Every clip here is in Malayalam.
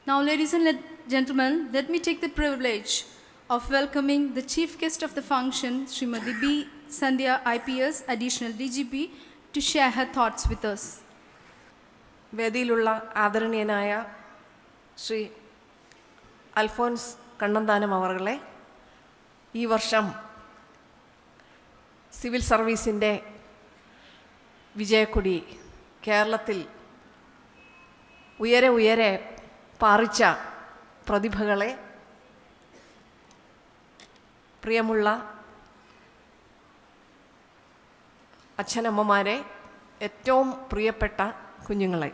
Now, ladies and gentlemen, let me take the privilege of welcoming the chief guest of the function, Srimati B. Sandhya IPS, Additional DGP, to share her thoughts with us. വേദിയിലുള്ള ആദരണീയനായ ശ്രീ അൽഫോൻസ് കണ്ണന്താനം അവർകളെ, ഈ വർഷം സിവിൽ സർവീസിൻ്റെ വിജയക്കൊടി കേരളത്തിൽ ഉയരെ ഉയരെ പാറിച്ച പ്രതിഭകളെ, പ്രിയമുള്ള അച്ഛനമ്മമാരെ, ഏറ്റവും പ്രിയപ്പെട്ട കുഞ്ഞുങ്ങളെ,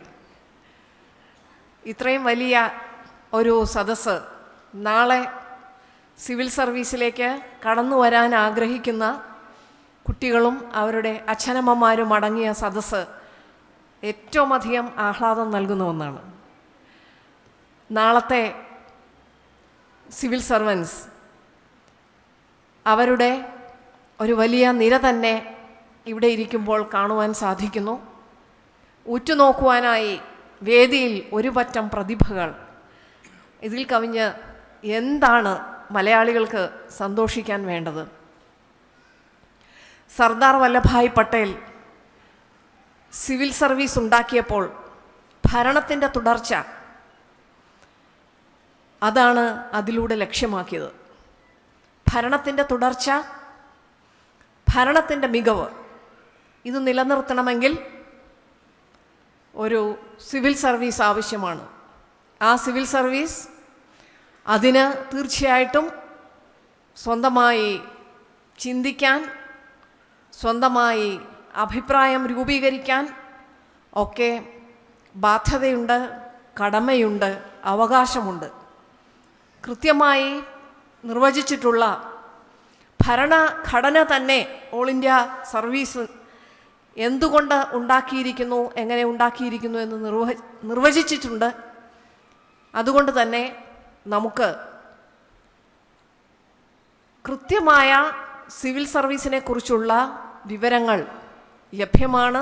ഇത്രയും വലിയ ഒരു സദസ്സ്, നാളെ സിവിൽ സർവീസിലേക്ക് കടന്നു വരാൻ ആഗ്രഹിക്കുന്ന കുട്ടികളും അവരുടെ അച്ഛനമ്മമാരും അടങ്ങിയ സദസ്സ് ഏറ്റവും അധികം ആഹ്ലാദം നൽകുന്ന ഒന്നാണ്. നാളത്തെ സിവിൽ സർവൻസ് അവരുടെ ഒരു വലിയ നിര തന്നെ ഇവിടെ ഇരിക്കുമ്പോൾ കാണുവാൻ സാധിക്കുന്നു. ഉറ്റുനോക്കുവാനായി വേദിയിൽ ഒരു പറ്റം പ്രതിഭകൾ. ഇതിൽ കവിഞ്ഞ് എന്താണ് മലയാളികൾക്ക് സന്തോഷിക്കാൻ വേണ്ടത്? സർദാർ വല്ലഭായ് പട്ടേൽ സിവിൽ സർവീസ് ഉണ്ടാക്കിയപ്പോൾ ഭരണത്തിൻ്റെ തുടർച്ച, അതാണ് അതിലൂടെ ലക്ഷ്യമാക്കിയത്. ഭരണത്തിൻ്റെ തുടർച്ച, ഭരണത്തിൻ്റെ മികവ്, ഇത് നിലനിർത്തണമെങ്കിൽ ഒരു സിവിൽ സർവീസ് ആവശ്യമാണ്. ആ സിവിൽ സർവീസ് അതിന് തീർച്ചയായിട്ടും സ്വന്തമായി ചിന്തിക്കാൻ, സ്വന്തമായി അഭിപ്രായം രൂപീകരിക്കാൻ ഒക്കെ ബാധ്യതയുണ്ട്, കടമയുണ്ട്, അവകാശമുണ്ട്. കൃത്യമായി നിർവചിച്ചിട്ടുള്ള ഭരണഘടന തന്നെ ഓൾ ഇന്ത്യ സർവീസ് എന്തുകൊണ്ട് ഉണ്ടാക്കിയിരിക്കുന്നു, എങ്ങനെ ഉണ്ടാക്കിയിരിക്കുന്നു എന്ന് നിർവചിച്ചിട്ടുണ്ട്. അതുകൊണ്ട് തന്നെ നമുക്ക് കൃത്യമായ സിവിൽ സർവീസിനെ കുറിച്ചുള്ള വിവരങ്ങൾ ലഭ്യമാണ്.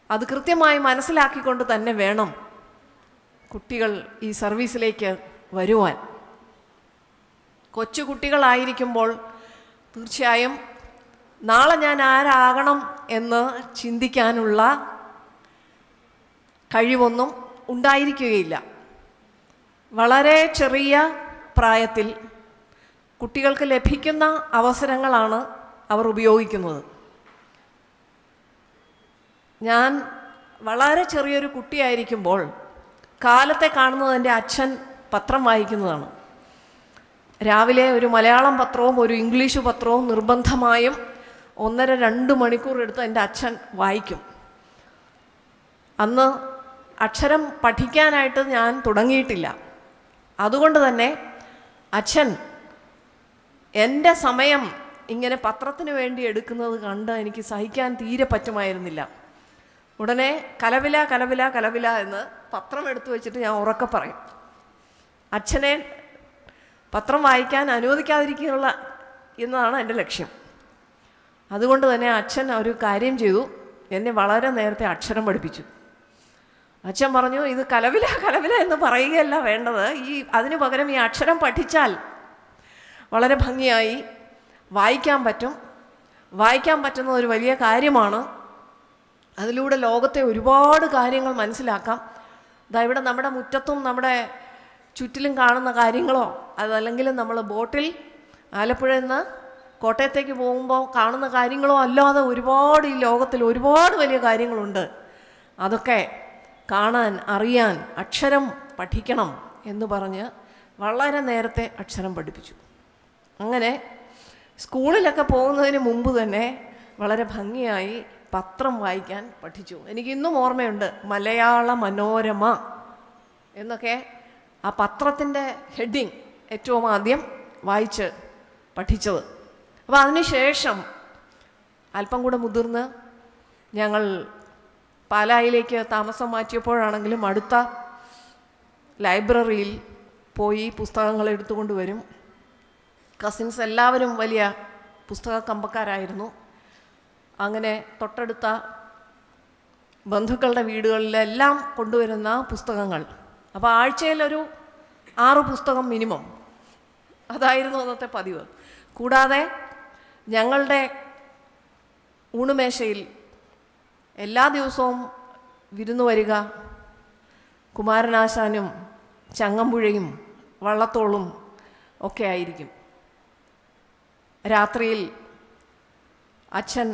അത് കൃത്യമായി മനസ്സിലാക്കിക്കൊണ്ട് തന്നെ വേണം കുട്ടികൾ ഈ സർവീസിലേക്ക് വരുവാൻ. കൊച്ചു കുട്ടികളായിരിക്കുമ്പോൾ തീർച്ചയായും നാളെ ഞാൻ ആരാകണം എന്ന് ചിന്തിക്കാനുള്ള കഴിവൊന്നും ഉണ്ടായിരിക്കുകയില്ല. വളരെ ചെറിയ പ്രായത്തിൽ കുട്ടികൾക്ക് ലഭിക്കുന്ന അവസരങ്ങളാണ് അവർ ഉപയോഗിക്കുന്നത്. ഞാൻ വളരെ ചെറിയൊരു കുട്ടിയായിരിക്കുമ്പോൾ കാലത്തെ കാണുന്നത് എൻ്റെ അച്ഛൻ പത്രം വായിക്കുന്നതാണ്. രാവിലെ ഒരു മലയാളം പത്രവും ഒരു ഇംഗ്ലീഷ് പത്രവും നിർബന്ധമായും 1.5-2 മണിക്കൂർ എടുത്ത് എൻ്റെ അച്ഛൻ വായിക്കും. അന്ന് അക്ഷരം പഠിക്കാനായിട്ട് ഞാൻ തുടങ്ങിയിട്ടില്ല. അതുകൊണ്ട് തന്നെ അച്ഛൻ എൻ്റെ സമയം ഇങ്ങനെ പത്രത്തിന് വേണ്ടി എടുക്കുന്നത് കണ്ട് എനിക്ക് സഹിക്കാൻ തീരെ പറ്റുമായിരുന്നില്ല. ഉടനെ കലവില കലവില കലവില എന്ന് പത്രം എടുത്തു വെച്ചിട്ട് ഞാൻ ഉറക്കെ പറയും. അച്ഛനെ പത്രം വായിക്കാൻ അനുവദിക്കാതിരിക്കുക എന്നതാണ് എൻ്റെ ലക്ഷ്യം. അതുകൊണ്ട് തന്നെ അച്ഛൻ ഒരു കാര്യം ചെയ്തു, എന്നെ വളരെ നേരത്തെ അക്ഷരം പഠിപ്പിച്ചു. അച്ഛൻ പറഞ്ഞു, ഇത് കലവില കലവില എന്ന് പറയുകയല്ല വേണ്ടത്, അതിനു പകരം ഈ അക്ഷരം പഠിച്ചാൽ വളരെ ഭംഗിയായി വായിക്കാൻ പറ്റും. വായിക്കാൻ പറ്റുന്ന ഒരു വലിയ കാര്യമാണ്. അതിലൂടെ ലോകത്തെ ഒരുപാട് കാര്യങ്ങൾ മനസ്സിലാക്കാം. ഇവിടെ നമ്മുടെ മുറ്റത്തും നമ്മുടെ ചുറ്റിലും കാണുന്ന കാര്യങ്ങളോ, അതല്ലെങ്കിൽ നമ്മൾ ബോട്ടിൽ ആലപ്പുഴയിൽ നിന്ന് കോട്ടയത്തേക്ക് പോകുമ്പോൾ കാണുന്ന കാര്യങ്ങളോ അല്ലാതെ ഒരുപാട് ഈ ലോകത്തിൽ ഒരുപാട് വലിയ കാര്യങ്ങളുണ്ട്. അതൊക്കെ കാണാൻ, അറിയാൻ അക്ഷരം പഠിക്കണം എന്ന് പറഞ്ഞ് വളരെ നേരത്തെ അക്ഷരം പഠിപ്പിച്ചു. അങ്ങനെ സ്കൂളിലൊക്കെ പോകുന്നതിന് മുമ്പ് തന്നെ വളരെ ഭംഗിയായി പത്രം വായിക്കാൻ പഠിച്ചു. എനിക്കിന്നും ഓർമ്മയുണ്ട്, മലയാള മനോരമ എന്നൊക്കെ ആ പത്രത്തിൻ്റെ ഹെഡിങ് ഏറ്റവും ആദ്യം വായിച്ച് പഠിച്ചത്. അപ്പോൾ അതിനുശേഷം അല്പം കൂടെ മുതിർന്ന് ഞങ്ങൾ പാലായിലേക്ക് താമസം മാറ്റിയപ്പോഴാണെങ്കിലും അടുത്ത ലൈബ്രറിയിൽ പോയി പുസ്തകങ്ങൾ എടുത്തുകൊണ്ട് വരും. കസിൻസ് എല്ലാവരും വലിയ പുസ്തക കമ്പക്കാരായിരുന്നു. അങ്ങനെ തൊട്ടടുത്ത ബന്ധുക്കളുടെ വീടുകളിലെല്ലാം കൊണ്ടുവരുന്ന പുസ്തകങ്ങൾ അപ്പോൾ ആഴ്ചയിലൊരു 6 പുസ്തകം മിനിമം, അതായിരുന്നു അന്നത്തെ പതിവ്. കൂടാതെ ഞങ്ങളുടെ ഊണുമേശയിൽ എല്ലാ ദിവസവും വിരുന്നു വരിക കുമാരനാശാനും ചങ്ങമ്പുഴയും വള്ളത്തോളും ഒക്കെ ആയിരിക്കും. രാത്രിയിൽ അച്ഛൻ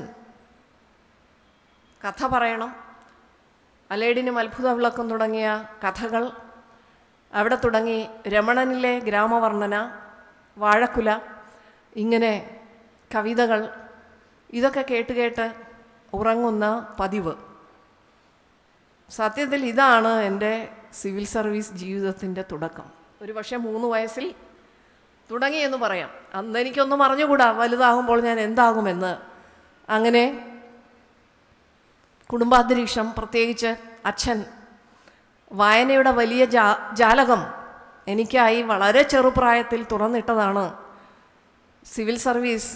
കഥ പറയണം. അലേഡിനും അത്ഭുത വിളക്കം തുടങ്ങിയ കഥകൾ, അവിടെ തുടങ്ങി രമണനിലെ ഗ്രാമവർണ്ണന, വാഴക്കുല, ഇങ്ങനെ കവിതകൾ, ഇതൊക്കെ കേട്ട് ഉറങ്ങുന്ന പതിവ്. സത്യത്തിൽ ഇതാണ് എൻ്റെ സിവിൽ സർവീസ് ജീവിതത്തിൻ്റെ തുടക്കം. ഒരു പക്ഷേ 3 വയസ്സിൽ തുടങ്ങിയെന്ന് പറയാം. അന്ന് എനിക്കൊന്നും അറിഞ്ഞുകൂടാ വലുതാകുമ്പോൾ ഞാൻ എന്താകുമെന്ന്. അങ്ങനെ കുടുംബാന്തരീക്ഷം, പ്രത്യേകിച്ച് അച്ഛൻ വായനയുടെ വലിയ ജാലകം എനിക്കായി വളരെ ചെറുപ്രായത്തിൽ തുറന്നിട്ടതാണ് സിവിൽ സർവീസ്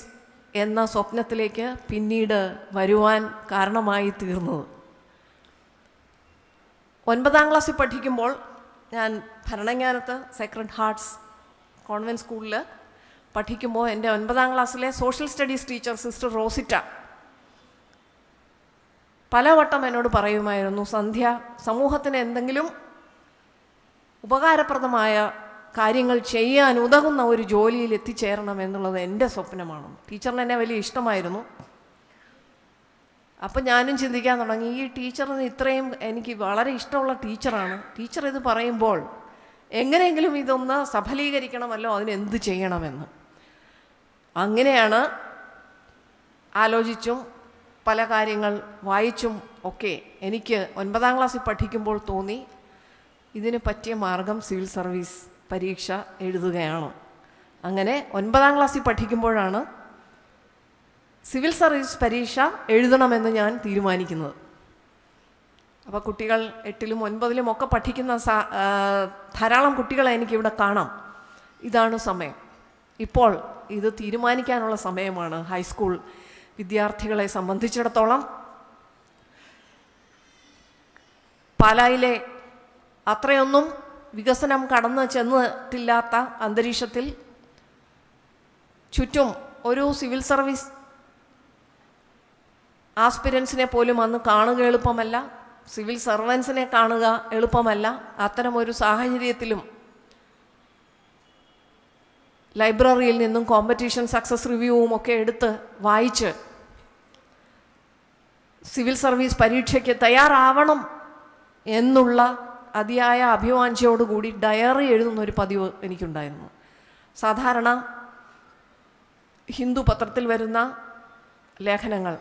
എന്ന സ്വപ്നത്തിലേക്ക് പിന്നീട് വരുവാൻ കാരണമായി തീർന്നത്. 9ാം ക്ലാസ്സിൽ പഠിക്കുമ്പോൾ ഞാൻ ഭരണങ്ങാനത്ത് സേക്രഡ് ഹാർട്ട്സ് കോൺവെൻറ്റ് സ്കൂളിൽ പഠിക്കുമ്പോൾ എൻ്റെ 9ാം ക്ലാസ്സിലെ social studies teacher sister Rosita പലവട്ടം എന്നോട് പറയുമായിരുന്നു, സന്ധ്യ, സമൂഹത്തിന് എന്തെങ്കിലും ഉപകാരപ്രദമായ കാര്യങ്ങൾ ചെയ്യാൻ ഉതകുന്ന ഒരു ജോലിയിൽ എത്തിച്ചേരണം എന്നുള്ളത് എൻ്റെ സ്വപ്നമാണ്. ടീച്ചറിന് എന്നെ വലിയ ഇഷ്ടമായിരുന്നു. അപ്പം ഞാനും ചിന്തിക്കാൻ തുടങ്ങി, ഈ ടീച്ചറിന് ഇത്രയും എനിക്ക് വളരെ ഇഷ്ടമുള്ള ടീച്ചറാണ്, ടീച്ചർ ഇത് പറയുമ്പോൾ എങ്ങനെയെങ്കിലും ഇതൊന്ന് സഫലീകരിക്കണമല്ലോ, അതിനെന്ത് ചെയ്യണമെന്ന്. അങ്ങനെയാണ് ആലോചിച്ചും പല കാര്യങ്ങൾ വായിച്ചും ഒക്കെ എനിക്ക് 9ാം ക്ലാസ്സിൽ പഠിക്കുമ്പോൾ തോന്നി, ഇതിന് പറ്റിയ മാർഗം സിവിൽ സർവീസ് പരീക്ഷ എഴുതുകയാണ്. അങ്ങനെ 9ാം ക്ലാസ്സിൽ പഠിക്കുമ്പോഴാണ് സിവിൽ സർവീസ് പരീക്ഷ എഴുതണമെന്ന് ഞാൻ തീരുമാനിക്കുന്നത്. അപ്പോൾ കുട്ടികൾ 8ലും 9ലും ഒക്കെ പഠിക്കുന്ന ധാരാളം കുട്ടികളെ എനിക്കിവിടെ കാണാം. ഇതാണ് സമയം. ഇപ്പോൾ ഇത് തീരുമാനിക്കാനുള്ള സമയമാണ്. ഹൈസ്കൂൾ വിദ്യാർത്ഥികളെ സംബന്ധിച്ചിടത്തോളം പാലായിലെ അത്രയൊന്നും വികസനം കടന്നു ചെന്നിട്ടില്ലാത്ത അന്തരീക്ഷത്തിൽ ചുറ്റും ഒരു സിവിൽ സർവീസ് ആസ്പിരൻസിനെ പോലും അന്ന് കാണുക എളുപ്പമല്ല, സിവിൽ സർവൻസിനെ കാണുക എളുപ്പമല്ല. അത്തരമൊരു സാഹചര്യത്തിലും ലൈബ്രറിയിൽ നിന്നും കോമ്പറ്റീഷൻ സക്സസ് റിവ്യൂവും ഒക്കെ എടുത്ത് വായിച്ച് സിവിൽ സർവീസ് പരീക്ഷയ്ക്ക് തയ്യാറാവണം എന്നുള്ള അതിയായ അഭിവാഞ്ചയോടുകൂടി ഡയറി എഴുതുന്നൊരു പതിവ് എനിക്കുണ്ടായിരുന്നു. സാധാരണ ഹിന്ദു പത്രത്തിൽ വരുന്ന ലേഖനങ്ങൾ,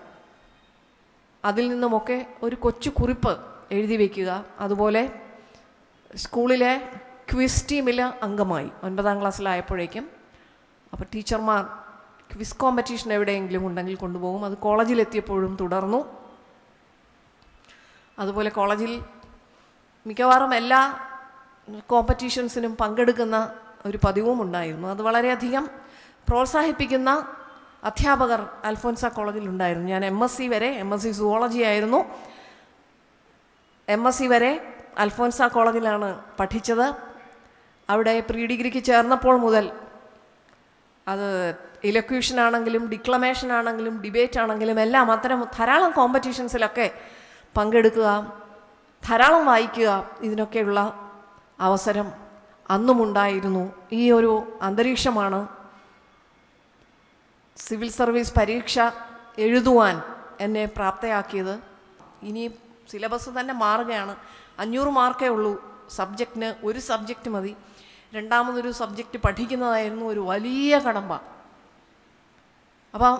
അതിൽ നിന്നുമൊക്കെ ഒരു കൊച്ചു കുറിപ്പ് എഴുതി വയ്ക്കുക. അതുപോലെ സ്കൂളിലെ ക്വിസ് ടീമിൽ അംഗമായി 9ാം ക്ലാസ്സിലായപ്പോഴേക്കും. അപ്പോൾ ടീച്ചർമാർ ക്വിസ് കോമ്പറ്റീഷൻ എവിടെയെങ്കിലും ഉണ്ടെങ്കിൽ കൊണ്ടുപോകും. അത് കോളേജിലെത്തിയപ്പോഴും തുടർന്നു. അതുപോലെ കോളേജിൽ മിക്കവാറും എല്ലാ കോമ്പറ്റീഷൻസിനും പങ്കെടുക്കുന്ന ഒരു പതിവും ഉണ്ടായിരുന്നു. അത് വളരെയധികം പ്രോത്സാഹിപ്പിക്കുന്ന അധ്യാപകർ അൽഫോൻസ കോളേജിലുണ്ടായിരുന്നു. ഞാൻ MSc വരെ, MSc സുവോളജി ആയിരുന്നു, MSc വരെ അൽഫോൻസ കോളേജിലാണ് പഠിച്ചത്. അവിടെ പ്രീ ഡിഗ്രിക്ക് ചേർന്നപ്പോൾ മുതൽ അത് ഇലക്യൂഷൻ ആണെങ്കിലും ഡിക്ലമേഷൻ ആണെങ്കിലും ഡിബേറ്റ് ആണെങ്കിലും എല്ലാം അത്തരം ധാരാളം കോമ്പറ്റീഷൻസിലൊക്കെ പങ്കെടുക്കുക, ധാരാളം വായിക്കുക, ഇതിനൊക്കെയുള്ള അവസരം അന്നുമുണ്ടായിരുന്നു. ഈ ഒരു അന്തരീക്ഷമാണ് സിവിൽ സർവീസ് പരീക്ഷ എഴുതുവാൻ എന്നെ പ്രാപ്തയാക്കിയത്. ഇനി സിലബസ് തന്നെ മാറുകയാണ്. 500 മാർക്കേ ഉള്ളൂ സബ്ജക്റ്റിന്. ഒരു സബ്ജക്റ്റ് മതി. രണ്ടാമതൊരു സബ്ജക്റ്റ് പഠിക്കുന്നതായിരുന്നു ഒരു വലിയ കടമ്പ. അപ്പം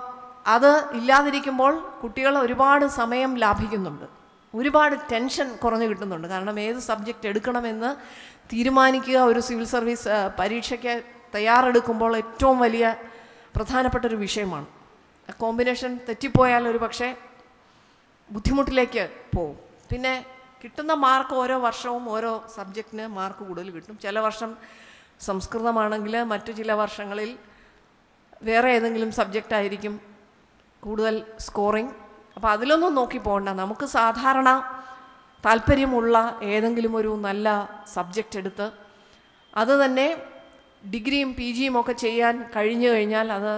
അത് ഇല്ലാതിരിക്കുമ്പോൾ കുട്ടികൾ ഒരുപാട് സമയം ലാഭിക്കുന്നുണ്ട്, ഒരുപാട് ടെൻഷൻ കുറഞ്ഞു കിട്ടുന്നുണ്ട്. കാരണം ഏത് സബ്ജക്റ്റ് എടുക്കണമെന്ന് തീരുമാനിക്കുക ഒരു സിവിൽ സർവീസ് പരീക്ഷയ്ക്ക് തയ്യാറെടുക്കുമ്പോൾ ഏറ്റവും വലിയ പ്രധാനപ്പെട്ടൊരു വിഷയമാണ്. കോമ്പിനേഷൻ തെറ്റിപ്പോയാൽ ഒരു പക്ഷേ ബുദ്ധിമുട്ടിലേക്ക് പോകും. പിന്നെ കിട്ടുന്ന മാർക്ക് ഓരോ വർഷവും ഓരോ സബ്ജക്റ്റിന് മാർക്ക് കൂടുതൽ കിട്ടും. ചില വർഷം സംസ്കൃതമാണെങ്കിൽ മറ്റു ചില വർഷങ്ങളിൽ വേറെ ഏതെങ്കിലും സബ്ജക്റ്റായിരിക്കും കൂടുതൽ സ്കോറിങ്. അപ്പോൾ അതിലൊന്നും നോക്കി പോകണ്ട. നമുക്ക് സാധാരണ താല്പര്യമുള്ള ഏതെങ്കിലും ഒരു നല്ല സബ്ജക്റ്റ് എടുത്ത് അത് തന്നെ ഡിഗ്രിയും പി ജിയും ഒക്കെ ചെയ്യാൻ കഴിഞ്ഞു കഴിഞ്ഞാൽ അത്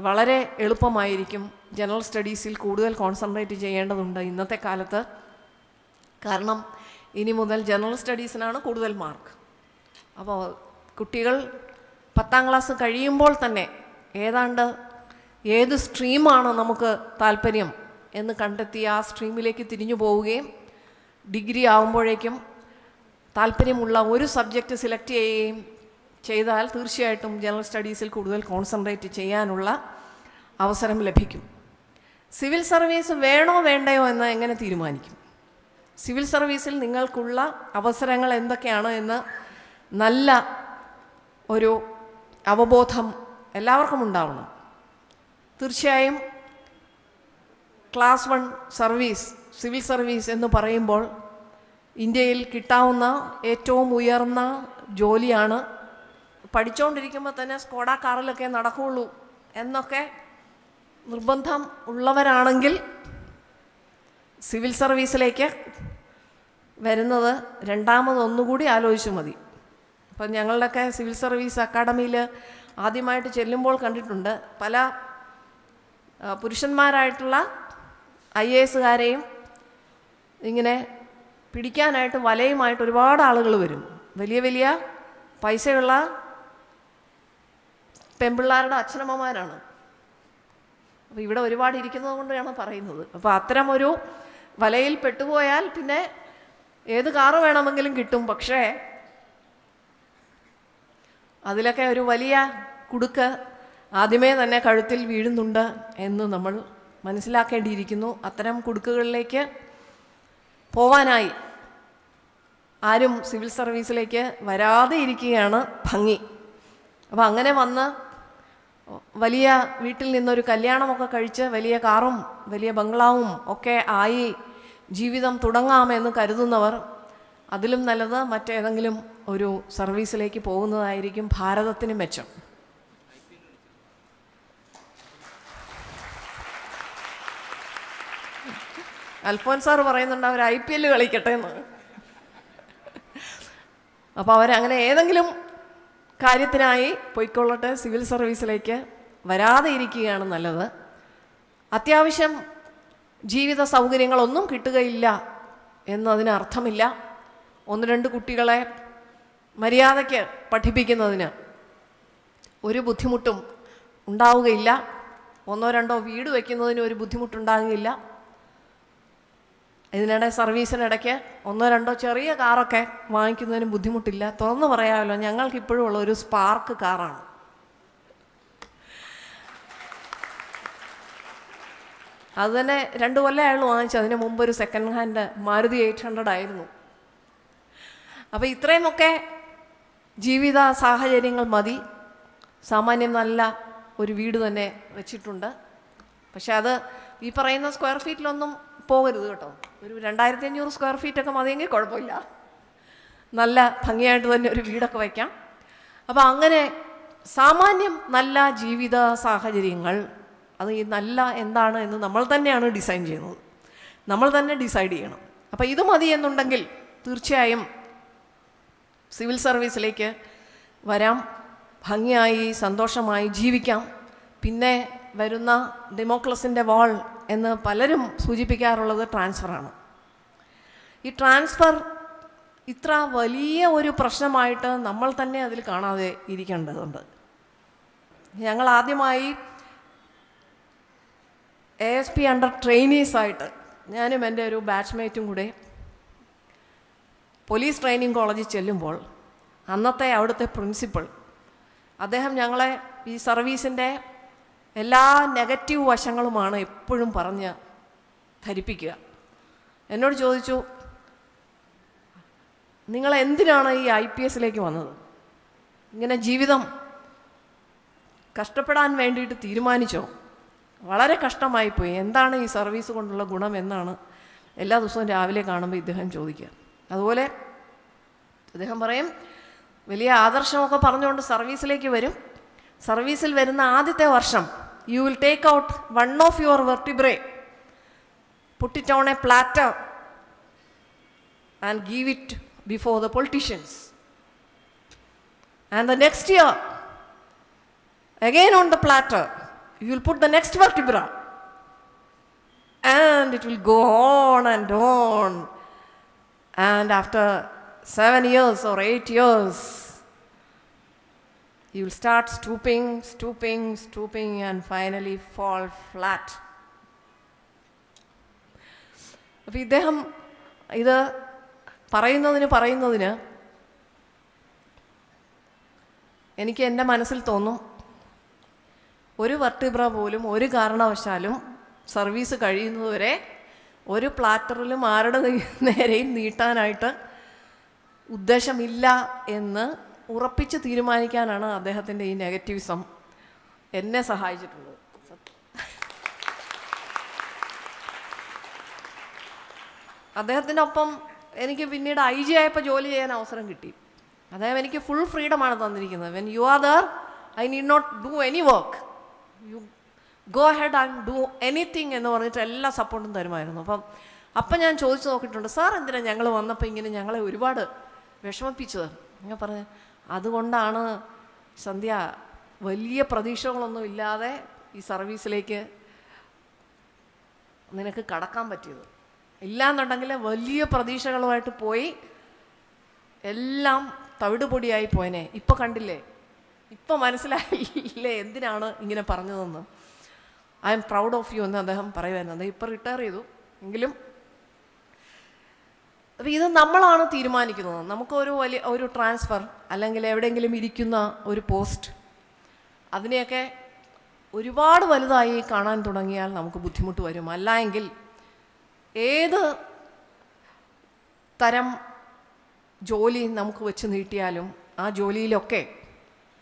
വളരെ എളുപ്പമായിരിക്കും. ജനറൽ സ്റ്റഡീസിൽ കൂടുതൽ കോൺസെൻട്രേറ്റ് ചെയ്യേണ്ടതുണ്ട് ഇന്നത്തെ കാലത്ത്. കാരണം ഇനി മുതൽ ജനറൽ സ്റ്റഡീസിനാണ് കൂടുതൽ മാർക്ക്. അപ്പോൾ കുട്ടികൾ 10ാം ക്ലാസ് കഴിയുമ്പോൾ തന്നെ ഏതാണ്ട് ഏത് സ്ട്രീമാണ് നമുക്ക് താല്പര്യം എന്ന് കണ്ടെത്തി ആ സ്ട്രീമിലേക്ക് തിരിഞ്ഞു പോവുകയും ഡിഗ്രി ആകുമ്പോഴേക്കും താല്പര്യമുള്ള ഒരു സബ്ജക്റ്റ് സെലക്ട് ചെയ്യുകയും ചെയ്താൽ തീർച്ചയായിട്ടും ജനറൽ സ്റ്റഡീസിൽ കൂടുതൽ കോൺസെൻട്രേറ്റ് ചെയ്യാനുള്ള അവസരം ലഭിക്കും. സിവിൽ സർവീസ് വേണോ വേണ്ടയോ എന്ന് എങ്ങനെ തീരുമാനിക്കും? സിവിൽ സർവീസിൽ നിങ്ങൾക്കുള്ള അവസരങ്ങൾ എന്തൊക്കെയാണ് എന്ന് നല്ല ഒരു അവബോധം എല്ലാവർക്കും ഉണ്ടാവണം. തീർച്ചയായും ക്ലാസ് 1 സർവീസ്, സിവിൽ സർവീസ് എന്ന് പറയുമ്പോൾ ഇന്ത്യയിൽ കിട്ടാവുന്ന ഏറ്റവും ഉയർന്ന ജോലിയാണ്. പഠിച്ചുകൊണ്ടിരിക്കുമ്പോൾ തന്നെ സ്കോഡ കാറിലൊക്കെ നടക്കുകയുള്ളൂ എന്നൊക്കെ നിർബന്ധം ഉള്ളവരാണെങ്കിൽ സിവിൽ സർവീസിലേക്ക് വരുന്നത് രണ്ടാമതൊന്നുകൂടി ആലോചിച്ചു മതി. അപ്പം ഞങ്ങളുടെയൊക്കെ സിവിൽ സർവീസ് അക്കാഡമിയിൽ ആദ്യമായിട്ട് ചെല്ലുമ്പോൾ കണ്ടിട്ടുണ്ട്, പല പുരുഷന്മാരായിട്ടുള്ള IASകാരെയും ഇങ്ങനെ പിടിക്കാനായിട്ട് വലയുമായിട്ട് ഒരുപാട് ആളുകൾ വരും. വലിയ വലിയ പൈസയുള്ള പെൺപിള്ളാരുടെ അച്ഛനമ്മമാരാണ്. അപ്പോൾ ഇവിടെ ഒരുപാട് ഇരിക്കുന്നത് കൊണ്ടാണ് പറയുന്നത്. അപ്പോൾ അത്തരമൊരു വലയിൽ പെട്ടുപോയാൽ പിന്നെ ഏത് കാറ് വേണമെങ്കിലും കിട്ടും. പക്ഷേ അതിലൊക്കെ ഒരു വലിയ കുടുക്ക് ആദ്യമേ തന്നെ കഴുത്തിൽ വീഴുന്നുണ്ട് എന്ന് നമ്മൾ മനസ്സിലാക്കേണ്ടിയിരിക്കുന്നു. അത്തരം കുടുക്കുകളിലേക്ക് പോവാനായി ആരും സിവിൽ സർവീസിലേക്ക് വരാതെ ഇരിക്കുകയാണ് ഭംഗി. അപ്പോൾ അങ്ങനെ വന്ന് വലിയ വീട്ടിൽ നിന്നൊരു കല്യാണമൊക്കെ കഴിച്ച് വലിയ കാറും വലിയ ബംഗ്ലാവും ഒക്കെ ആയി ജീവിതം തുടങ്ങാമെന്ന് കരുതുന്നവർ അതിലും നല്ലത് മറ്റേതെങ്കിലും ഒരു സർവീസിലേക്ക് പോകുന്നതായിരിക്കും ഭാരതത്തിന് മെച്ചം. അൽഫോൻസ് സാർ പറയുന്നുണ്ട് അവർ IPL കളിക്കട്ടെ എന്ന്. അപ്പോൾ അവരങ്ങനെ ഏതെങ്കിലും കാര്യത്തിനായി പോയിക്കൊള്ളട്ടെ, സിവിൽ സർവീസിലേക്ക് വരാതെ ഇരിക്കുകയാണ് നല്ലത്. അത്യാവശ്യം ജീവിത സൗകര്യങ്ങളൊന്നും കിട്ടുകയില്ല എന്നതിന് അർത്ഥമില്ല. 1-2 കുട്ടികളെ മര്യാദയ്ക്ക് പഠിപ്പിക്കുന്നതിന് ഒരു ബുദ്ധിമുട്ടും ഉണ്ടാവുകയില്ല. 1-2 വീട് വയ്ക്കുന്നതിന് ഒരു ബുദ്ധിമുട്ടുണ്ടാകുകയില്ല. ഇതിനിടെ സർവീസിനിടയ്ക്ക് 1-2 ചെറിയ കാറൊക്കെ വാങ്ങിക്കുന്നതിന് ബുദ്ധിമുട്ടില്ല. തുറന്നു പറയാമല്ലോ, ഞങ്ങൾക്കിപ്പോഴും ഉള്ള ഒരു സ്പാർക്ക് കാറാണ്. അത് തന്നെ 2 കൊല്ലം അയാൾ വാങ്ങിച്ചു. അതിന് മുമ്പ് ഒരു സെക്കൻഡ് ഹാൻഡ് മാരുതി 800 ആയിരുന്നു. അപ്പോൾ ഇത്രയുമൊക്കെ ജീവിത സാഹചര്യങ്ങൾ മതി. സാമാന്യം നല്ല ഒരു വീട് തന്നെ വെച്ചിട്ടുണ്ട്. പക്ഷെ അത് ഈ പറയുന്ന സ്ക്വയർ ഫീറ്റിലൊന്നും പോകരുത് കേട്ടോ. ഒരു 2500 സ്ക്വയർ ഫീറ്റൊക്കെ മതിയെങ്കിൽ കുഴപ്പമില്ല. നല്ല ഭംഗിയായിട്ട് തന്നെ ഒരു വീടൊക്കെ വയ്ക്കാം. അപ്പോൾ അങ്ങനെ സാമാന്യം നല്ല ജീവിത സാഹചര്യങ്ങൾ, അത് ഈ നല്ല എന്താണ് എന്ന് നമ്മൾ തന്നെയാണ് ഡിസൈൻ ചെയ്യുന്നത്, നമ്മൾ തന്നെ ഡിസൈഡ് ചെയ്യണം. അപ്പോൾ ഇത് മതി എന്നുണ്ടെങ്കിൽ തീർച്ചയായും സിവിൽ സർവീസിലേക്ക് വരാം, ഭംഗിയായി സന്തോഷമായി ജീവിക്കാം. പിന്നെ വരുന്ന ഡെമോക്രസിൻ്റെ വാൾ എന്ന് പലരും സൂചിപ്പിക്കാറുള്ളത് ട്രാൻസ്ഫറാണ്. ഈ ട്രാൻസ്ഫർ ഇത്ര വലിയ ഒരു പ്രശ്നമായിട്ട് നമ്മൾ തന്നെ അതിൽ കാണാതെ ഇരിക്കേണ്ടതുണ്ട്. ഞങ്ങൾ ആദ്യമായി ASP അണ്ടർ ട്രെയിനീസായിട്ട് ഞാനും എൻ്റെ ഒരു ബാച്ച്മേറ്റും കൂടെ പോലീസ് ട്രെയിനിങ് കോളേജിൽ ചെല്ലുമ്പോൾ അന്നത്തെ അവിടുത്തെ പ്രിൻസിപ്പൾ അദ്ദേഹം ഞങ്ങളെ ഈ സർവീസിൻ്റെ എല്ലാ നെഗറ്റീവ് വശങ്ങളുമാണ് എപ്പോഴും പറഞ്ഞ് ധരിപ്പിക്കുക. എന്നോട് ചോദിച്ചു, നിങ്ങൾ എന്തിനാണ് ഈ IPSലേക്ക് വന്നത്? ഇങ്ങനെ ജീവിതം കഷ്ടപ്പെടാൻ വേണ്ടിയിട്ട് തീരുമാനിച്ചോ? വളരെ കഷ്ടമായിപ്പോയി. എന്താണ് ഈ സർവീസ് കൊണ്ടുള്ള ഗുണം എന്നാണ് എല്ലാ ദിവസവും രാവിലെ കാണുമ്പോൾ ഇദ്ദേഹം ചോദിക്കുക. അതുപോലെ അദ്ദേഹം പറയും, വലിയ ആദർശമൊക്കെ പറഞ്ഞുകൊണ്ട് സർവീസിലേക്ക് വരും. സർവീസിൽ വരുന്ന ആദ്യത്തെ വർഷം you will take out one of your vertebrae, put it on a platter and give it before the politicians. And the next year, again on the platter, you will put the next vertebra. And it will go on and on. And after 7 years or 8 years, you will start stooping, stooping, stooping, and finally fall flat. അപ്പോൾ ഇദ്ദേഹം ഇത് പറയുന്നതിന് എനിക്ക് എൻ്റെ മനസ്സിൽ തോന്നും, ഒരു വെർട്ടിബ്ര പോലും ഒരു കാരണവശാലും സർവീസ് കഴിയുന്നതുവരെ ഒരു പ്ലാറ്ററിലും ആരുടെ നേരെയും നീട്ടാനായിട്ട് ഉദ്ദേശമില്ല എന്ന് ഉറപ്പിച്ച് തീരുമാനിക്കാനാണ് അദ്ദേഹത്തിൻ്റെ ഈ നെഗറ്റിവിസം എന്നെ സഹായിച്ചിട്ടുള്ളത്. അദ്ദേഹത്തിനൊപ്പം എനിക്ക് പിന്നീട് IG ആയപ്പോൾ ജോലി ചെയ്യാൻ അവസരം കിട്ടി. അദ്ദേഹം എനിക്ക് ഫുൾ ഫ്രീഡമാണ് തന്നിരിക്കുന്നത്. When you are there, I need not do any work, you go head and do anything എന്ന് പറഞ്ഞിട്ട് എല്ലാ സപ്പോർട്ടും തരുമായിരുന്നു. അപ്പം ഞാൻ ചോദിച്ചു നോക്കിയിട്ടുണ്ട്, സാർ എന്തിനാണ് ഞങ്ങൾ വന്നപ്പോൾ ഇങ്ങനെ ഞങ്ങളെ ഒരുപാട് വിഷമിപ്പിച്ചത്? ഞാൻ പറഞ്ഞു, അതുകൊണ്ടാണ് സന്ധ്യ വലിയ പ്രതീക്ഷകളൊന്നും ഇല്ലാതെ ഈ സർവീസിലേക്ക് നിനക്ക് കടക്കാൻ പറ്റിയത്. ഇല്ലാന്നുണ്ടെങ്കിൽ വലിയ പ്രതീക്ഷകളുമായിട്ട് പോയി എല്ലാം തവിടുപൊടിയായി പോയനെ. ഇപ്പം കണ്ടില്ലേ, ഇപ്പം മനസ്സിലായില്ലേ എന്തിനാണ് ഇങ്ങനെ പറഞ്ഞതെന്ന്. I am proud of you എന്ന് അദ്ദേഹം പറയുമായിരുന്നു. ഇപ്പം റിട്ടയർ ചെയ്തു എങ്കിലും. അപ്പോൾ ഇത് നമ്മളാണ് തീരുമാനിക്കുന്നത്. നമുക്കൊരു ഒരു ട്രാൻസ്ഫർ അല്ലെങ്കിൽ എവിടെയെങ്കിലും ഇരിക്കുന്ന ഒരു പോസ്റ്റ്, അതിനെയൊക്കെ ഒരുപാട് വലുതായി കാണാൻ തുടങ്ങിയാൽ നമുക്ക് ബുദ്ധിമുട്ട് വരും. അല്ല എങ്കിൽ ഏത് തരം ജോലി നമുക്ക് വെച്ച് നീട്ടിയാലും ആ ജോലിയിലൊക്കെ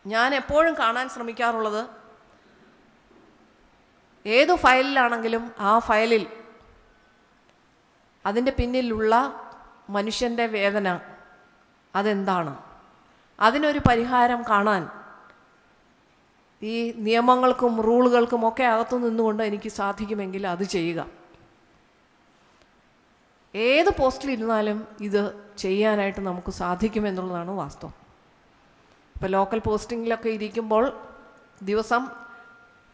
ഞാൻ എപ്പോഴും കാണാൻ ശ്രമിക്കാറുള്ളത്, ഏത് ഫയലിലാണെങ്കിലും ആ ഫയലിൽ അതിൻ്റെ പിന്നിലുള്ള മനുഷ്യൻ്റെ വേദന അതെന്താണ്, അതിനൊരു പരിഹാരം കാണാൻ ഈ നിയമങ്ങൾക്കും റൂളുകൾക്കും ഒക്കെ അകത്തു നിന്നുകൊണ്ട് എനിക്ക് സാധിക്കുമെങ്കിൽ അത് ചെയ്യുക. ഏത് പോസ്റ്റിലിരുന്നാലും ഇത് ചെയ്യാനായിട്ട് നമുക്ക് സാധിക്കുമെന്നുള്ളതാണ് വാസ്തവം. ഇപ്പോൾ ലോക്കൽ പോസ്റ്റിങ്ങിലൊക്കെ ഇരിക്കുമ്പോൾ ദിവസം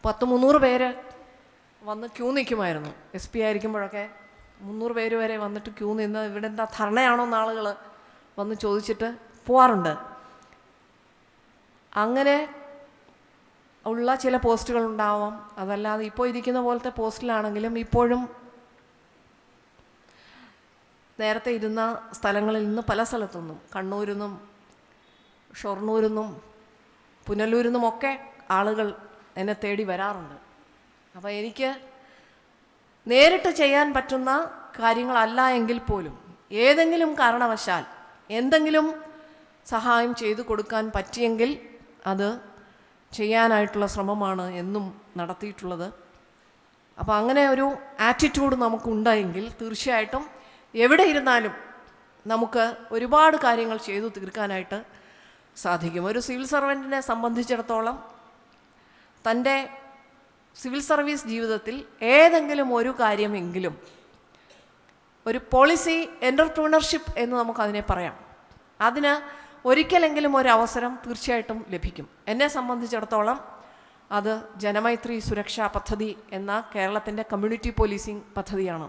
100-300 പേര് വന്ന് ക്യൂ നിൽക്കുമായിരുന്നു. SP ആയിരിക്കുമ്പോഴൊക്കെ 300 പേര് വരെ വന്നിട്ട് ക്യൂ നിന്ന് ഇവിടെ എന്താ ധർണയാണോ എന്ന് ആളുകൾ വന്ന് ചോദിച്ചിട്ട് പോവാറുണ്ട്. അങ്ങനെ ഉള്ള ചില പോസ്റ്റുകളുണ്ടാവാം. അതല്ലാതെ ഇപ്പോൾ ഇരിക്കുന്ന പോലത്തെ പോസ്റ്റിലാണെങ്കിലും ഇപ്പോഴും നേരത്തെ ഇരുന്ന സ്ഥലങ്ങളിൽ നിന്ന് പല സ്ഥലത്തുനിന്നും, കണ്ണൂരിൽ നിന്നും ഷൊർണൂരിൽ നിന്നും പുനലൂരിൽ നിന്നുമൊക്കെ ആളുകൾ എന്നെ തേടി വരാറുണ്ട്. അപ്പോൾ എനിക്ക് നേരിട്ട് ചെയ്യാൻ പറ്റുന്ന കാര്യങ്ങളല്ല എങ്കിൽ പോലും ഏതെങ്കിലും കാരണവശാൽ എന്തെങ്കിലും സഹായം ചെയ്തു കൊടുക്കാൻ പറ്റിയെങ്കിൽ അത് ചെയ്യാനായിട്ടുള്ള ശ്രമമാണ് എന്നും നടത്തിയിട്ടുള്ളത്. അപ്പോൾ അങ്ങനെ ഒരു ആറ്റിറ്റ്യൂഡ് നമുക്കുണ്ടെങ്കിൽ തീർച്ചയായിട്ടും എവിടെ ഇരുന്നാലും നമുക്ക് ഒരുപാട് കാര്യങ്ങൾ ചെയ്തു തീർക്കാനായിട്ട് സാധിക്കും. ഒരു സിവിൽ സർവൻറ്റിനെ സംബന്ധിച്ചിടത്തോളം തൻ്റെ സിവിൽ സർവീസ് ജീവിതത്തിൽ ഏതെങ്കിലും ഒരു കാര്യമെങ്കിലും ഒരു പോളിസി എൻ്റർപ്രണർഷിപ്പ് എന്ന് നമുക്കതിനെ പറയാം, അതിന് ഒരിക്കലെങ്കിലും ഒരു അവസരം തീർച്ചയായിട്ടും ലഭിക്കും. എന്നെ സംബന്ധിച്ചിടത്തോളം അത് ജനമൈത്രി സുരക്ഷാ പദ്ധതി എന്ന കേരളത്തിൻ്റെ കമ്മ്യൂണിറ്റി പോലീസിംഗ് പദ്ധതിയാണ്.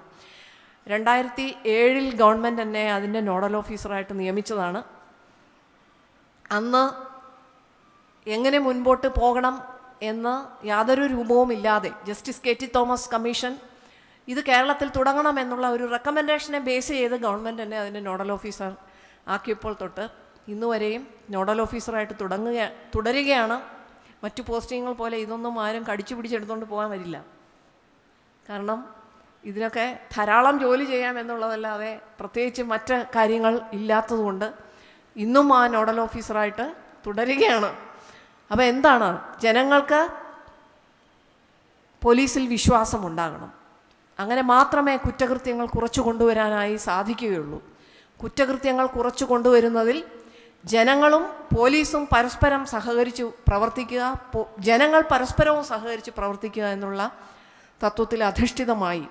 2007 ഗവൺമെൻറ് എന്നെ അതിൻ്റെ നോഡൽ ഓഫീസറായിട്ട് നിയമിച്ചതാണ്. അന്ന് എങ്ങനെ മുൻപോട്ട് പോകണം എന്ന് യാതൊരു രൂപവുമില്ലാതെ ജസ്റ്റിസ് KT തോമസ് കമ്മീഷൻ ഇത് കേരളത്തിൽ തുടങ്ങണമെന്നുള്ള ഒരു റെക്കമെൻഡേഷനെ ബേസ് ചെയ്ത് ഗവൺമെൻറ് എന്നെ അതിൻ്റെ നോഡൽ ഓഫീസർ ആക്കിയപ്പോൾ തൊട്ട് ഇന്നുവരെയും നോഡൽ ഓഫീസറായിട്ട് തുടരുകയാണ്. മറ്റു പോസ്റ്റിങ്ങുകൾ പോലെ ഇതൊന്നും ആരും കടിച്ചു പിടിച്ചെടുത്തുകൊണ്ട് പോകാൻ വരില്ല. കാരണം ഇതിനൊക്കെ ധാരാളം ജോലി ചെയ്യാം എന്നുള്ളതല്ലാതെ പ്രത്യേകിച്ച് മറ്റ് കാര്യങ്ങൾ ഇല്ലാത്തതുകൊണ്ട് ഇന്നും ആ നോഡൽ ഓഫീസറായിട്ട് തുടരുകയാണ്. അപ്പോൾ എന്താണ്, ജനങ്ങൾക്ക് പോലീസിൽ വിശ്വാസമുണ്ടാകണം. അങ്ങനെ മാത്രമേ കുറ്റകൃത്യങ്ങൾ കുറച്ചു കൊണ്ടുവരാനായി സാധിക്കുകയുള്ളൂ. കുറ്റകൃത്യങ്ങൾ കുറച്ചു കൊണ്ടുവരുന്നതിൽ ജനങ്ങളും പോലീസും പരസ്പരം സഹകരിച്ച് പ്രവർത്തിക്കുക, ജനങ്ങൾ പരസ്പരവും സഹകരിച്ച് പ്രവർത്തിക്കുക എന്നുള്ള തത്വത്തിൽ അധിഷ്ഠിതമായി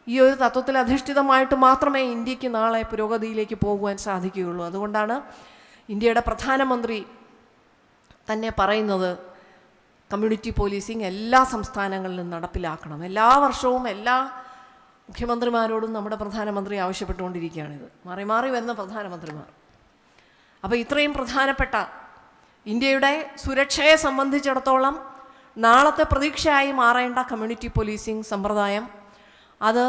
ഈ ഒരു തത്വത്തിൽ അധിഷ്ഠിതമായിട്ട് മാത്രമേ ഇന്ത്യക്ക് നാളെ പുരോഗതിയിലേക്ക് പോകുവാൻ സാധിക്കുകയുള്ളൂ. അതുകൊണ്ടാണ് ഇന്ത്യയുടെ പ്രധാനമന്ത്രി തന്നെ പറയുന്നത് കമ്മ്യൂണിറ്റി പോലീസിങ് എല്ലാ സംസ്ഥാനങ്ങളിലും നടപ്പിലാക്കണം. എല്ലാ വർഷവും എല്ലാ മുഖ്യമന്ത്രിമാരോടും നമ്മുടെ പ്രധാനമന്ത്രി ആവശ്യപ്പെട്ടുകൊണ്ടിരിക്കുകയാണിത്, മാറി മാറി വരുന്ന പ്രധാനമന്ത്രിമാർ. അപ്പോൾ ഇത്രയും പ്രധാനപ്പെട്ട ഇന്ത്യയുടെ സുരക്ഷയെ സംബന്ധിച്ചിടത്തോളം നാളത്തെ പ്രതീക്ഷയായി മാറേണ്ട കമ്മ്യൂണിറ്റി പോലീസിങ് സമ്പ്രദായം, അത്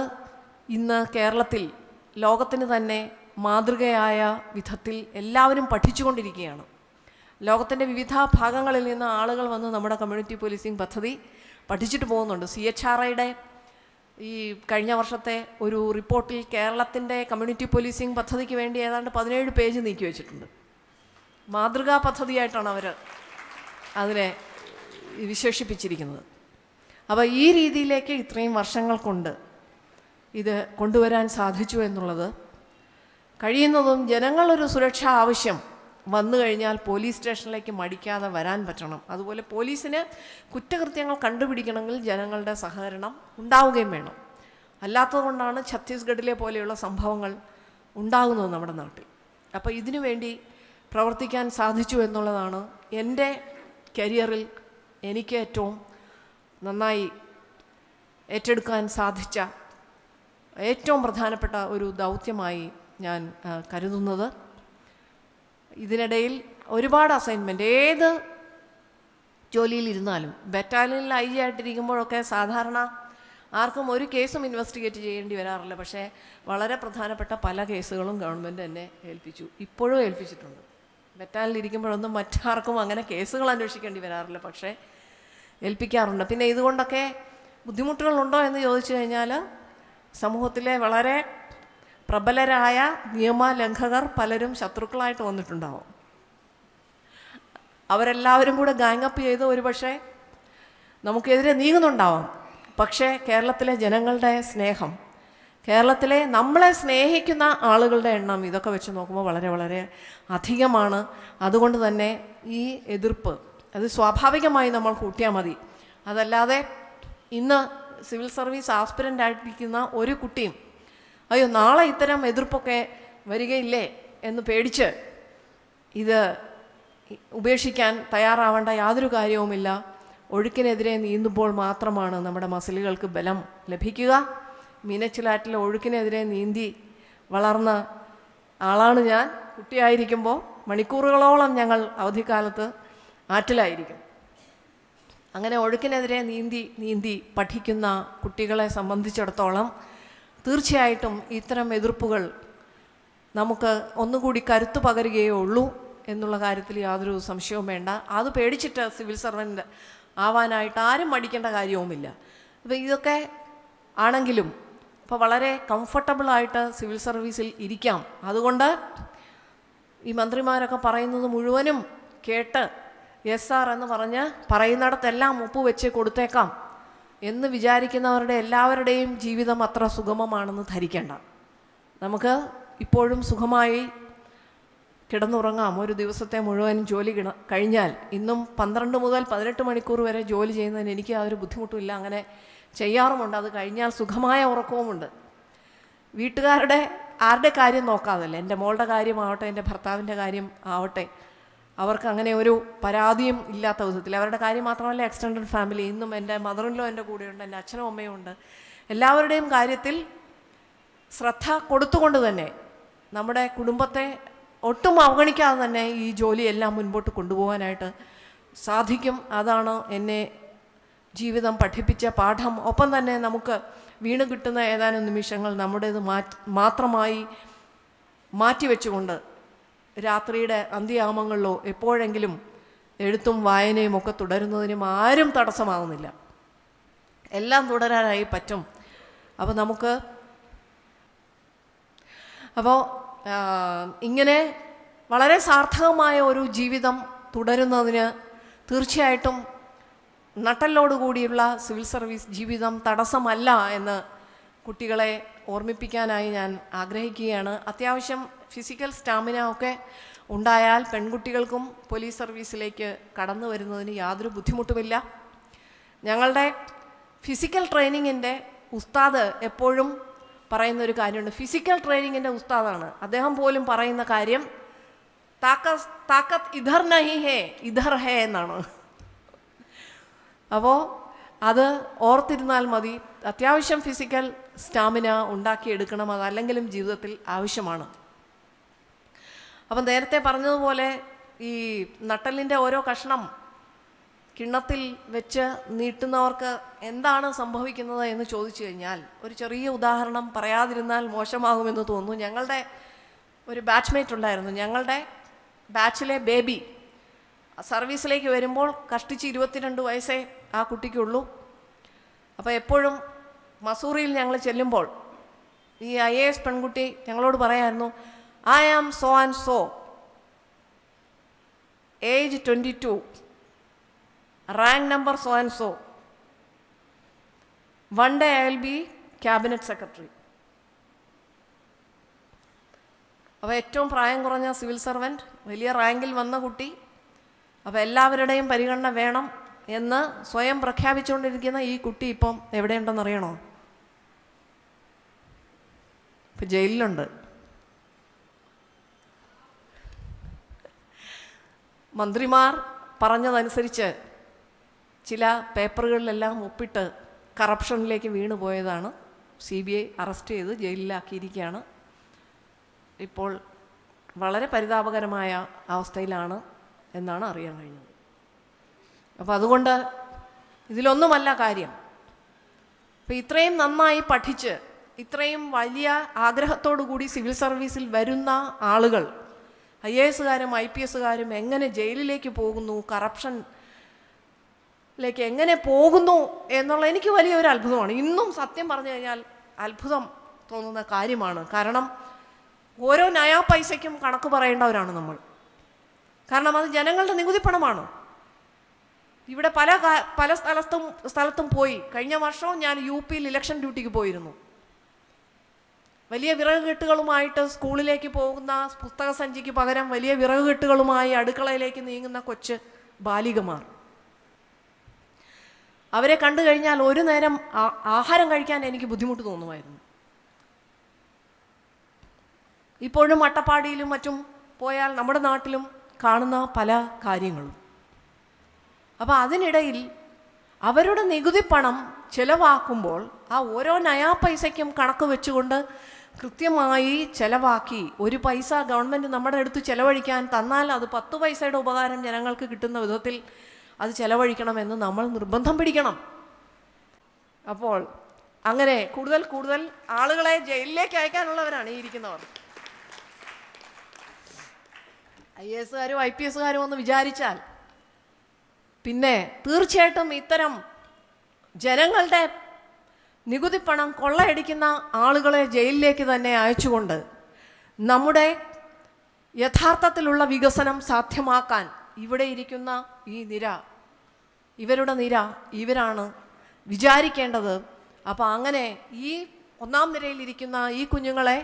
ഇന്ന് കേരളത്തിൽ ലോകത്തിന് തന്നെ മാതൃകയായ വിധത്തിൽ എല്ലാവരും പഠിച്ചുകൊണ്ടിരിക്കുകയാണ്. ലോകത്തിൻ്റെ വിവിധ ഭാഗങ്ങളിൽ നിന്ന് ആളുകൾ വന്ന് നമ്മുടെ കമ്മ്യൂണിറ്റി പോലീസിങ് പദ്ധതി പഠിച്ചിട്ട് പോകുന്നുണ്ട്. CHRIയുടെ ഈ കഴിഞ്ഞ വർഷത്തെ ഒരു റിപ്പോർട്ടിൽ കേരളത്തിൻ്റെ കമ്മ്യൂണിറ്റി പോലീസിങ് പദ്ധതിക്ക് വേണ്ടി ഏതാണ്ട് 17 പേജ് നീക്കി വെച്ചിട്ടുണ്ട്. മാതൃകാ പദ്ധതിയായിട്ടാണ് അവർ അതിനെ വിശേഷിപ്പിച്ചിരിക്കുന്നത്. അപ്പോൾ ഈ രീതിയിലേക്ക് ഇത്രയും വർഷങ്ങൾ കൊണ്ട് ഇത് കൊണ്ടുവരാൻ സാധിച്ചു എന്നുള്ളത്, കഴിയുന്നതും ജനങ്ങളൊരു സുരക്ഷാ ആവശ്യം വന്നു കഴിഞ്ഞാൽ പോലീസ് സ്റ്റേഷനിലേക്ക് മടിക്കാതെ വരാൻ പറ്റണം. അതുപോലെ പോലീസിന് കുറ്റകൃത്യങ്ങൾ കണ്ടുപിടിക്കണമെങ്കിൽ ജനങ്ങളുടെ സഹകരണം ഉണ്ടാവുകയും വേണം. അല്ലാത്തതുകൊണ്ടാണ് ഛത്തീസ്ഗഡിലെ പോലെയുള്ള സംഭവങ്ങൾ ഉണ്ടാകുന്നത് നമ്മുടെ നാട്ടിൽ. അപ്പോൾ ഇതിനു വേണ്ടി പ്രവർത്തിക്കാൻ സാധിച്ചു എന്നുള്ളതാണ് എൻ്റെ കരിയറിൽ എനിക്ക് ഏറ്റവും നന്നായി ഏറ്റെടുക്കാൻ സാധിച്ച ഏറ്റവും പ്രധാനപ്പെട്ട ഒരു ദൗത്യമായി ഞാൻ കരുതുന്നത്. ഇതിനിടയിൽ ഒരുപാട് അസൈൻമെൻറ്റ്, ഏത് ജോലിയിലിരുന്നാലും ബറ്റാലിയനിൽ IG ആയിട്ടിരിക്കുമ്പോഴൊക്കെ സാധാരണ ആർക്കും ഒരു കേസും ഇൻവെസ്റ്റിഗേറ്റ് ചെയ്യേണ്ടി വരാറില്ല. പക്ഷേ വളരെ പ്രധാനപ്പെട്ട പല കേസുകളും ഗവൺമെൻറ് എന്നെ ഏൽപ്പിച്ചു, ഇപ്പോഴും ഏൽപ്പിച്ചിട്ടുണ്ട്. ബറ്റാലിയനിലിരിക്കുമ്പോഴൊന്നും മറ്റാർക്കും അങ്ങനെ കേസുകൾ അന്വേഷിക്കേണ്ടി വരാറില്ല, പക്ഷേ ഏൽപ്പിക്കാറുണ്ട്. പിന്നെ ഇതുകൊണ്ടൊക്കെ ബുദ്ധിമുട്ടുകളുണ്ടോ എന്ന് ചോദിച്ചു കഴിഞ്ഞാൽ, സമൂഹത്തിലെ വളരെ പ്രബലരായ നിയമലംഘകർ പലരും ശത്രുക്കളായിട്ട് വന്നിട്ടുണ്ടാവും. അവരെല്ലാവരും കൂടെ ഗാങ്ങപ്പ് ചെയ്ത് ഒരുപക്ഷെ നമുക്കെതിരെ നീങ്ങുന്നുണ്ടാവാം. പക്ഷേ കേരളത്തിലെ ജനങ്ങളുടെ സ്നേഹം, കേരളത്തിലെ നമ്മളെ സ്നേഹിക്കുന്ന ആളുകളുടെ എണ്ണം ഇതൊക്കെ വെച്ച് നോക്കുമ്പോൾ വളരെ വളരെ അധികമാണ്. അതുകൊണ്ട് തന്നെ ഈ എതിർപ്പ് അത് സ്വാഭാവികമായി നമ്മൾ കൂട്ടിയാൽ മതി. അതല്ലാതെ ഇന്ന് സിവിൽ സർവീസ് ആസ്പിരൻ്റ് ആയിട്ടിരിക്കുന്ന ഒരു കുട്ടിയും അയ്യോ നാളെ ഇത്തരം എതിർപ്പൊക്കെ വരികയില്ലേ എന്ന് പേടിച്ച് ഇത് ഉപേക്ഷിക്കാൻ തയ്യാറാവേണ്ട യാതൊരു കാര്യവുമില്ല. ഒഴുക്കിനെതിരെ നീന്തുമ്പോൾ മാത്രമാണ് നമ്മുടെ മസിലുകൾക്ക് ബലം ലഭിക്കുക. മീനച്ചിലാറ്റിലെ ഒഴുക്കിനെതിരെ നീന്തി വളർന്ന ആളാണ് ഞാൻ. കുട്ടിയായിരിക്കുമ്പോൾ മണിക്കൂറുകളോളം ഞങ്ങൾ അവധിക്കാലത്ത് ആറ്റിലായിരിക്കും. അങ്ങനെ ഒഴുക്കിനെതിരെ നീന്തി പഠിക്കുന്ന കുട്ടികളെ സംബന്ധിച്ചിടത്തോളം തീർച്ചയായിട്ടും ഇത്തരം എതിർപ്പുകൾ നമുക്ക് ഒന്നുകൂടി കരുത്തു പകരുകയേ ഉള്ളൂ എന്നുള്ള കാര്യത്തിൽ യാതൊരു സംശയവും വേണ്ട. അത് പേടിച്ചിട്ട് സിവിൽ സർവൻ്റ് ആവാനായിട്ട് ആരും മടിക്കേണ്ട കാര്യവുമില്ല. അപ്പോൾ ഇതൊക്കെ ആണെങ്കിലും ഇപ്പോൾ വളരെ കംഫർട്ടബിളായിട്ട് സിവിൽ സർവീസിൽ ഇരിക്കാം. അതുകൊണ്ട് ഈ മന്ത്രിമാരൊക്കെ പറയുന്നത് മുഴുവനും കേട്ട് SR എന്ന് പറഞ്ഞ് പറയുന്നിടത്തെല്ലാം ഒപ്പുവെച്ച് കൊടുത്തേക്കാം എന്ന് വിചാരിക്കുന്നവരുടെ എല്ലാവരുടെയും ജീവിതം അത്ര സുഗമമാണെന്ന് ധരിക്കേണ്ട. നമുക്ക് ഇപ്പോഴും സുഖമായി കിടന്നുറങ്ങാം. ഒരു ദിവസത്തെ മുഴുവൻ ജോലി കഴിഞ്ഞാൽ ഇന്നും 12 മുതൽ 18 മണിക്കൂർ വരെ ജോലി ചെയ്യുന്നതിന് എനിക്ക് യാതൊരു ബുദ്ധിമുട്ടുമില്ല. അങ്ങനെ ചെയ്യാറുമുണ്ട്. അത് കഴിഞ്ഞാൽ സുഖമായ ഉറക്കവുമുണ്ട്. വീട്ടുകാരുടെ ആരുടെ കാര്യം നോക്കാതല്ലേ, എൻ്റെ മോളുടെ കാര്യമാവട്ടെ, എൻ്റെ ഭർത്താവിൻ്റെ കാര്യം ആവട്ടെ, അവർക്ക് അങ്ങനെ ഒരു പരാതിയും ഇല്ലാത്ത വിധത്തിൽ അവരുടെ കാര്യം മാത്രമല്ല, എക്സ്റ്റൻഡഡ് ഫാമിലി, ഇന്നും എൻ്റെ മദറിൻലോ എൻ്റെ കൂടെയുണ്ട്, എൻ്റെ അച്ഛനും അമ്മയും ഉണ്ട്. എല്ലാവരുടെയും കാര്യത്തിൽ ശ്രദ്ധ കൊടുത്തുകൊണ്ട് തന്നെ നമ്മുടെ കുടുംബത്തെ ഒട്ടും അവഗണിക്കാതെ തന്നെ ഈ ജോലിയെല്ലാം മുൻപോട്ട് കൊണ്ടുപോകാനായിട്ട് സാധിക്കും. അതാണ് എന്നെ ജീവിതം പഠിപ്പിച്ച പാഠം. ഒപ്പം തന്നെ നമുക്ക് വീണ് കിട്ടുന്ന ഏതാനും നിമിഷങ്ങൾ നമ്മുടേത് മാത്രമായി മാറ്റിവെച്ചുകൊണ്ട് രാത്രിയുടെ അന്ത്യയാമങ്ങളിലോ എപ്പോഴെങ്കിലും എഴുത്തും വായനയും ഒക്കെ തുടരുന്നതിനും ആരും തടസ്സമാകുന്നില്ല. എല്ലാം തുടരാനായി പറ്റും. അപ്പോൾ ഇങ്ങനെ വളരെ സാർത്ഥകമായ ഒരു ജീവിതം തുടരുന്നതിന് തീർച്ചയായിട്ടും നട്ടലോടുകൂടിയുള്ള സിവിൽ സർവീസ് ജീവിതം തടസ്സമല്ല എന്ന് കുട്ടികളെ ഓർമ്മിപ്പിക്കാനായി ഞാൻ ആഗ്രഹിക്കുകയാണ്. അത്യാവശ്യം ഫിസിക്കൽ സ്റ്റാമിന ഒക്കെ ഉണ്ടായാൽ പെൺകുട്ടികൾക്കും പോലീസ് സർവീസിലേക്ക് കടന്നു വരുന്നതിന് യാതൊരു ബുദ്ധിമുട്ടുമില്ല. ഞങ്ങളുടെ ഫിസിക്കൽ ട്രെയിനിങ്ങിൻ്റെ ഉസ്താദ് എപ്പോഴും പറയുന്ന ഒരു കാര്യമുണ്ട്. ഫിസിക്കൽ ട്രെയിനിങ്ങിൻ്റെ ഉസ്താദാണ്. അദ്ദേഹം പോലും പറയുന്ന കാര്യം താക്കത്ത് ഇധർ നഹി ഹേ ഇധർ ഹേ എന്നാണ്. അപ്പോൾ അത് ഓർത്തിരുന്നാൽ മതി. അത്യാവശ്യം ഫിസിക്കൽ സ്റ്റാമിന ഉണ്ടാക്കിയെടുക്കണം. അതല്ലെങ്കിലും ജീവിതത്തിൽ ആവശ്യമാണ്. അപ്പം നേരത്തെ പറഞ്ഞതുപോലെ ഈ നട്ടലിൻ്റെ ഓരോ കഷ്ണം കിണ്ണത്തിൽ വെച്ച് നീട്ടുന്നവർക്ക് എന്താണ് സംഭവിക്കുന്നത് എന്ന് ചോദിച്ചു കഴിഞ്ഞാൽ ഒരു ചെറിയ ഉദാഹരണം പറയാതിരുന്നാൽ മോശമാകുമെന്ന് തോന്നുന്നു. ഞങ്ങളുടെ ഒരു ബാച്ച്മേറ്റ് ഉണ്ടായിരുന്നു. ഞങ്ങളുടെ ബാച്ചിലെ ബേബി സർവീസിലേക്ക് വരുമ്പോൾ കഷ്ടിച്ച് 22 വയസ്സേ ആ കുട്ടിക്കുള്ളൂ. അപ്പോൾ എപ്പോഴും മസൂറിയിൽ ഞങ്ങൾ ചെല്ലുമ്പോൾ ഈ IAS പെൺകുട്ടി ഞങ്ങളോട് പറയായിരുന്നു, I am so and so, age 22, rank number so and so, one day I will be cabinet secretary. അപ്പോൾ ഏറ്റവും പ്രായം കുറഞ്ഞ സിവിൽ സർവൻറ്റ്, വലിയ റാങ്കിൽ വന്ന കുട്ടി. അപ്പോൾ എല്ലാവരുടെയും പരിഗണന വേണം എന്ന് സ്വയം പ്രഖ്യാപിച്ചുകൊണ്ടിരിക്കുന്ന ഈ കുട്ടി ഇപ്പം എവിടെയുണ്ടെന്നറിയണോ? ഇപ്പം ജയിലിലുണ്ട്. മന്ത്രിമാർ പറഞ്ഞതനുസരിച്ച് ചില പേപ്പറുകളിലെല്ലാം ഒപ്പിട്ട് കറപ്ഷനിലേക്ക് വീണു പോയതാണ്. CBI അറസ്റ്റ് ചെയ്ത് ജയിലിലാക്കിയിരിക്കുകയാണ്. ഇപ്പോൾ വളരെ പരിതാപകരമായ അവസ്ഥയിലാണ് എന്നാണ് അറിയാൻ കഴിഞ്ഞത്. അപ്പോൾ അതുകൊണ്ട് ഇതിലൊന്നുമല്ല കാര്യം. അപ്പോൾ ഇത്രയും നന്നായി പഠിച്ച് ഇത്രയും വലിയ ആഗ്രഹത്തോടു കൂടി സിവിൽ സർവീസിൽ വരുന്ന ആളുകൾ, IASകാരും IPSകാരും എങ്ങനെ ജയിലിലേക്ക് പോകുന്നു, കറപ്ഷനിലേക്ക് എങ്ങനെ പോകുന്നു എന്നുള്ള എനിക്ക് വലിയൊരു അത്ഭുതമാണ്. ഇന്നും സത്യം പറഞ്ഞു കഴിഞ്ഞാൽ അത്ഭുതം തോന്നുന്ന കാര്യമാണ്. കാരണം ഓരോ നയാ പൈസയ്ക്കും കണക്ക് പറയേണ്ടവരാണ് നമ്മൾ. കാരണം അത് ജനങ്ങളുടെ നികുതി പണമാണ്. ഇവിടെ പല സ്ഥലത്തും പോയി. കഴിഞ്ഞ വർഷവും ഞാൻ UP ഇലക്ഷൻ ഡ്യൂട്ടിക്ക് പോയിരുന്നു. വലിയ വിറകുകെട്ടുകളുമായിട്ട് സ്കൂളിലേക്ക് പോകുന്ന പുസ്തക സഞ്ചിക്ക് പകരം വലിയ വിറകുകെട്ടുകളുമായി അടുക്കളയിലേക്ക് നീങ്ങുന്ന കൊച്ച് ബാലികമാർ. അവരെ കണ്ടു കഴിഞ്ഞാൽ ഒരു നേരം ആഹാരം കഴിക്കാൻ എനിക്ക് ബുദ്ധിമുട്ട് തോന്നുമായിരുന്നു. ഇപ്പോഴും അട്ടപ്പാടിയിലും മറ്റും പോയാൽ നമ്മുടെ നാട്ടിലും കാണുന്ന പല കാര്യങ്ങളും. അപ്പോൾ അതിനിടയിൽ അവരുടെ നികുതി പണം ചിലവാക്കുമ്പോൾ ആ ഓരോ നയാ പൈസയ്ക്കും കണക്ക് വെച്ചുകൊണ്ട് കൃത്യമായി ചിലവാക്കി ഒരു പൈസ ഗവൺമെൻറ് നമ്മുടെ അടുത്ത് ചിലവഴിക്കാൻ തന്നാൽ അത് 10 പൈസയുടെ ഉപകാരം ജനങ്ങൾക്ക് കിട്ടുന്ന വിധത്തിൽ അത് ചിലവഴിക്കണമെന്ന് നമ്മൾ നിർബന്ധം പിടിക്കണം. അപ്പോൾ അങ്ങനെ കൂടുതൽ ആളുകളെ ജയിലിലേക്ക് അയക്കാനുള്ളവരാണ് ഈ ഇരിക്കുന്നവർ. IASകാരും IPSകാരും ഒന്ന് വിചാരിച്ചാൽ പിന്നെ തീർച്ചയായിട്ടും ഇത്തരം ജനങ്ങളുടെ നികുതി പണം കൊള്ളയടിക്കുന്ന ആളുകളെ ജയിലിലേക്ക് തന്നെ അയച്ചുകൊണ്ട് നമ്മുടെ യഥാർത്ഥത്തിലുള്ള വികസനം സാധ്യമാക്കാൻ ഇവിടെ ഇരിക്കുന്ന ഈ ഇവരുടെ നിര ഇവരാണ് വിചാരിക്കേണ്ടത്. അപ്പോൾ അങ്ങനെ ഈ 1ാം നിരയിലിരിക്കുന്ന ഈ കുഞ്ഞുങ്ങളെ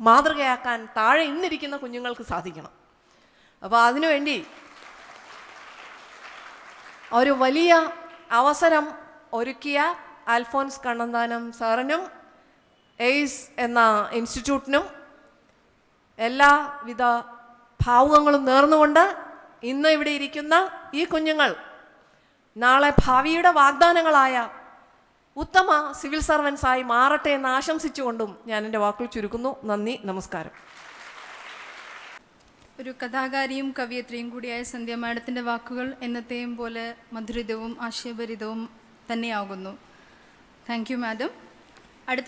മാതൃകയാക്കാൻ താഴെ ഇന്നിരിക്കുന്ന കുഞ്ഞുങ്ങൾക്ക് സാധിക്കണം. അപ്പോൾ അതിനുവേണ്ടി ഒരു വലിയ അവസരം ഒരുക്കിയ അൽഫോൻസ് കണ്ണന്താനം സാറിനും എയ്സ് എന്ന ഇൻസ്റ്റിറ്റ്യൂട്ടിനും എല്ലാവിധ ഭാവുകങ്ങളും നേർന്നുകൊണ്ട് ഇന്ന് ഇവിടെ ഇരിക്കുന്ന ഈ കുഞ്ഞുങ്ങൾ നാളെ ഭാവിയുടെ വാഗ്ദാനങ്ങളായ ഉത്തമ സിവിൽ സർവൻസായി മാറട്ടെ എന്ന് ആശംസിച്ചുകൊണ്ടും ഞാൻ എൻ്റെ വാക്കുകൾ ചുരുക്കുന്നു. നന്ദി, നമസ്കാരം. ഒരു കഥാകാരിയും കവിയത്രിയും കൂടിയായ സന്ധ്യ മാഡത്തിൻ്റെ വാക്കുകൾ എന്നത്തെയും പോലെ മധുരിതവും ആശയഭരിതവും തന്നെയാകുന്നു. Thank you madam. അടുത്ത